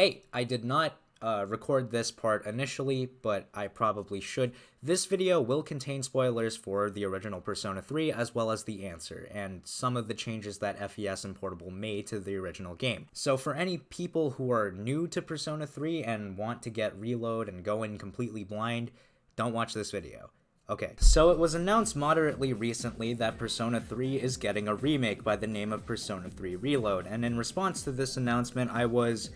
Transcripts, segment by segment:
Hey, I did not record this part initially, but I probably should. This video will contain spoilers for the original Persona 3 as well as the answer, and some of the changes that FES and Portable made to the original game. So for any people who are new to Persona 3 and want to get reload and go in completely blind, don't watch this video. Okay, so it was announced moderately recently that Persona 3 is getting a remake by the name of Persona 3 Reload, and in response to this announcement, I was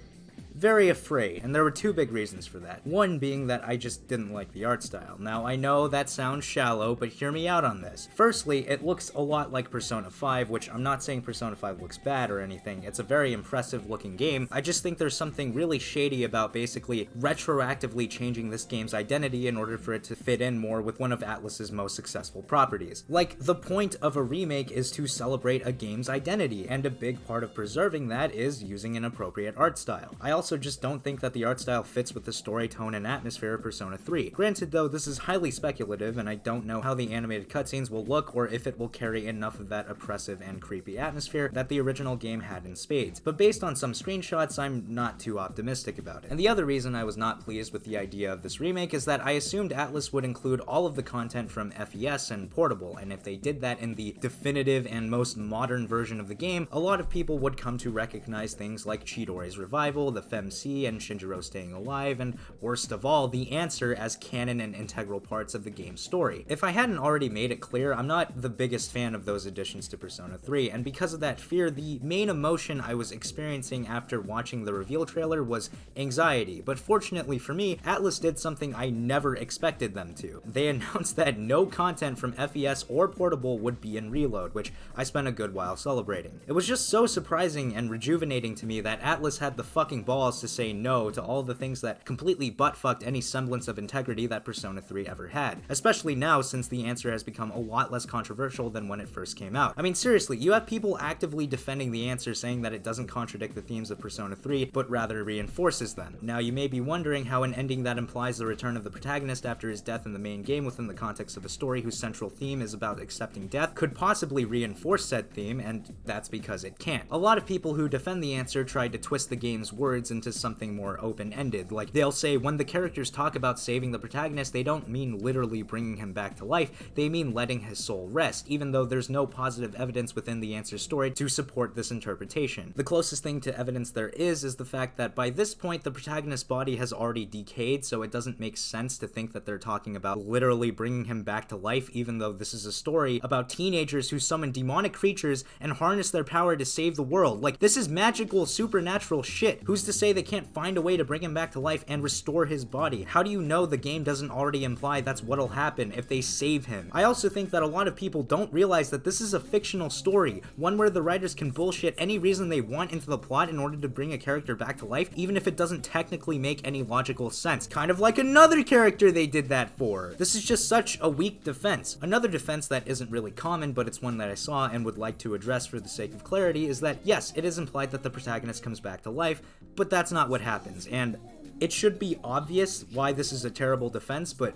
very afraid, and there were two big reasons for that. One being that I just didn't like the art style. Now, I know that sounds shallow, but hear me out on this. Firstly, it looks a lot like Persona 5, which I'm not saying Persona 5 looks bad or anything. It's a very impressive looking game. I just think there's something really shady about basically retroactively changing this game's identity in order for it to fit in more with one of Atlus's most successful properties. Like, the point of a remake is to celebrate a game's identity, and a big part of preserving that is using an appropriate art style. I also just don't think that the art style fits with the story, tone, and atmosphere of Persona 3. Granted though, this is highly speculative, and I don't know how the animated cutscenes will look or if it will carry enough of that oppressive and creepy atmosphere that the original game had in spades. But based on some screenshots, I'm not too optimistic about it. And the other reason I was not pleased with the idea of this remake is that I assumed Atlus would include all of the content from FES and Portable, and if they did that in the definitive and most modern version of the game, a lot of people would come to recognize things like Chidori's revival, the FemC, and Shinjiro staying alive, and worst of all, the answer as canon and integral parts of the game's story. If I hadn't already made it clear, I'm not the biggest fan of those additions to Persona 3, and because of that fear, the main emotion I was experiencing after watching the reveal trailer was anxiety. But fortunately for me, Atlus did something I never expected them to. They announced that no content from FES or Portable would be in Reload, which I spent a good while celebrating. It was just so surprising and rejuvenating to me that Atlus had the fucking balls to say no to all the things that completely butt-fucked any semblance of integrity that Persona 3 ever had. Especially now, since the answer has become a lot less controversial than when it first came out. I mean, seriously, you have people actively defending the answer, saying that it doesn't contradict the themes of Persona 3, but rather reinforces them. Now, you may be wondering how an ending that implies the return of the protagonist after his death in the main game within the context of a story whose central theme is about accepting death could possibly reinforce said theme, and that's because it can't. A lot of people who defend the answer tried to twist the game's words into something more open-ended. Like, they'll say when the characters talk about saving the protagonist, they don't mean literally bringing him back to life, they mean letting his soul rest, even though there's no positive evidence within the answer's story to support this interpretation. The closest thing to evidence there is the fact that by this point the protagonist's body has already decayed, so it doesn't make sense to think that they're talking about literally bringing him back to life, even though this is a story about teenagers who summon demonic creatures and harness their power to save the world. Like, this is magical, supernatural shit. Who's to say they can't find a way to bring him back to life and restore his body? How do you know the game doesn't already imply that's what'll happen if they save him? I also think that a lot of people don't realize that this is a fictional story, one where the writers can bullshit any reason they want into the plot in order to bring a character back to life, even if it doesn't technically make any logical sense. Kind of like another character they did that for. This is just such a weak defense. Another defense that isn't really common, but it's one that I saw and would like to address for the sake of clarity, is that yes, it is implied that the protagonist comes back to life, but that's not what happens, and it should be obvious why this is a terrible defense, but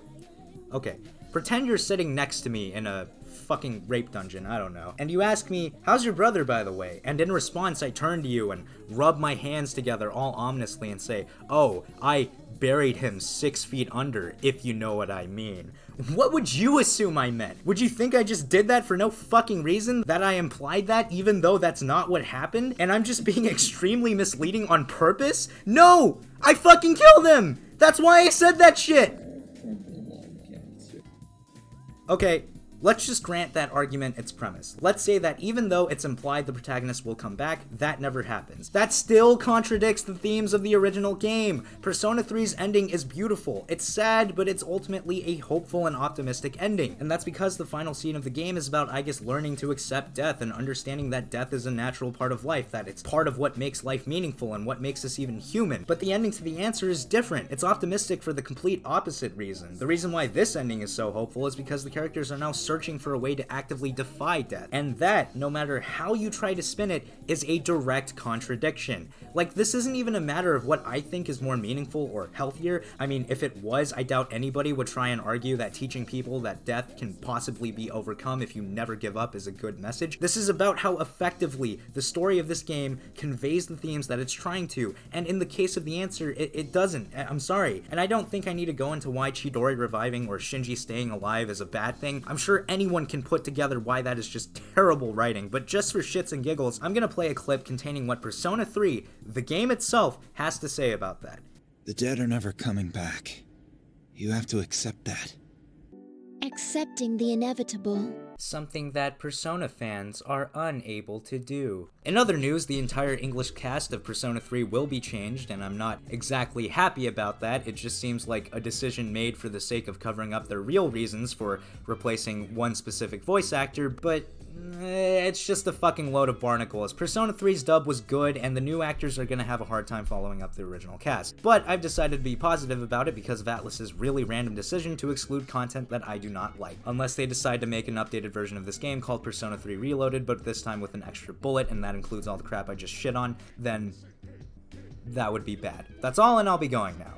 okay. Pretend you're sitting next to me in a fucking rape dungeon, I don't know, and you ask me, how's your brother, by the way? And in response, I turn to you and rub my hands together all ominously and say, oh, I buried him 6 feet under, if you know what I mean. What would you assume I meant? Would you think I just did that for no fucking reason? That I implied that even though that's not what happened? And I'm just being extremely misleading on purpose? No! I fucking killed him! That's why I said that shit! Okay, let's just grant that argument its premise. Let's say that even though it's implied the protagonist will come back, that never happens. That still contradicts the themes of the original game. Persona 3's ending is beautiful. It's sad, but it's ultimately a hopeful and optimistic ending. And that's because the final scene of the game is about Aigis learning to accept death and understanding that death is a natural part of life, that it's part of what makes life meaningful and what makes us even human. But the ending to the answer is different. It's optimistic for the complete opposite reason. The reason why this ending is so hopeful is because the characters are now searching for a way to actively defy death. And that, no matter how you try to spin it, is a direct contradiction. Like, this isn't even a matter of what I think is more meaningful or healthier. I mean, if it was, I doubt anybody would try and argue that teaching people that death can possibly be overcome if you never give up is a good message. This is about how effectively the story of this game conveys the themes that it's trying to, and in the case of the answer, it doesn't. I'm sorry. And I don't think I need to go into why Chidori reviving or Shinji staying alive is a bad thing. I'm sure anyone can put together why that is just terrible writing, but just for shits and giggles, I'm gonna play a clip containing what Persona 3, the game itself, has to say about that. The dead are never coming back. You have to accept that. Accepting the inevitable. Something that Persona fans are unable to do. In other news, the entire English cast of Persona 3 will be changed, and I'm not exactly happy about that. It just seems like a decision made for the sake of covering up their real reasons for replacing one specific voice actor, but it's just a fucking load of barnacles. Persona 3's dub was good, and the new actors are gonna have a hard time following up the original cast. But I've decided to be positive about it because of Atlus's really random decision to exclude content that I do not like. Unless they decide to make an updated version of this game called Persona 3 Reloaded, but this time with an extra bullet, and that includes all the crap I just shit on, then that would be bad. That's all, and I'll be going now.